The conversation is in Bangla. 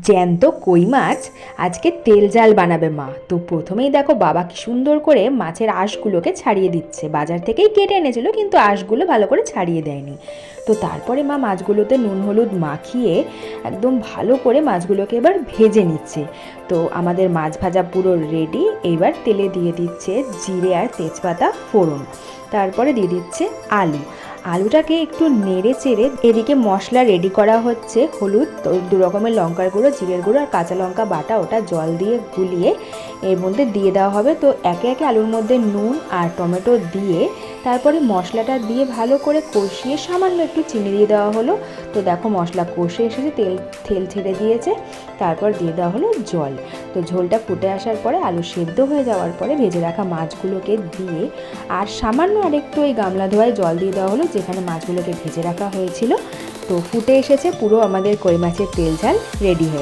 জ্যান্ত কই মাছ আজকে তেল ঝাল বানাবে মা। তো প্রথমেই দেখো বাবা কি সুন্দর করে মাছের আঁশগুলোকে ছাড়িয়ে দিচ্ছে। বাজার থেকেই কেটে এনেছিল, কিন্তু আঁশগুলো ভালো করে ছাড়িয়ে দেয়নি। তো তারপরে মা মাছগুলোতে নুন হলুদ মাখিয়ে একদম ভালো করে মাছগুলোকে এবার ভেজে নিচ্ছে। তো আমাদের মাছ ভাজা পুরো রেডি। এবার তেলে দিয়ে দিচ্ছে জিরে আর তেজপাতা ফোড়ন, তারপরে দিয়ে দিচ্ছে আলুটাকে একটু নেড়ে চেড়ে এদিকে মশলা রেডি করা হচ্ছে। হলুদ, 2 রকমের লঙ্কার গুঁড়ো, জিরের গুঁড়ো আর কাঁচা লঙ্কা বাটা, ওটা জল দিয়ে গুলিয়ে এর মধ্যে দিয়ে দেওয়া হবে। তো একে একে আলুর মধ্যে নুন আর টমেটো দিয়ে তারপরে মশলাটা দিয়ে ভালো করে কষিয়ে সামান্য একটু চিনি দিয়ে দেওয়া হলো। তো দেখো মশলা কষে এসেছে, তেল ছেড়ে দিয়েছে। তারপর দিয়ে দেওয়া হলো জল। তো ঝোলটা ফুটে আসার পরে আলু সেদ্ধ হয়ে যাওয়ার পরে ভেজে রাখা মাছগুলোকে দিয়ে আর সামান্য আরেকটু ওই গামলা ধোয়ায় জল দিয়ে দেওয়া হলো, যেখানে মাছগুলোকে ভেজে রাখা হয়েছিল। তো ফুটে এসেছে পুরো আমাদের কই মাছের তেল ঝাল রেডি হয়ে।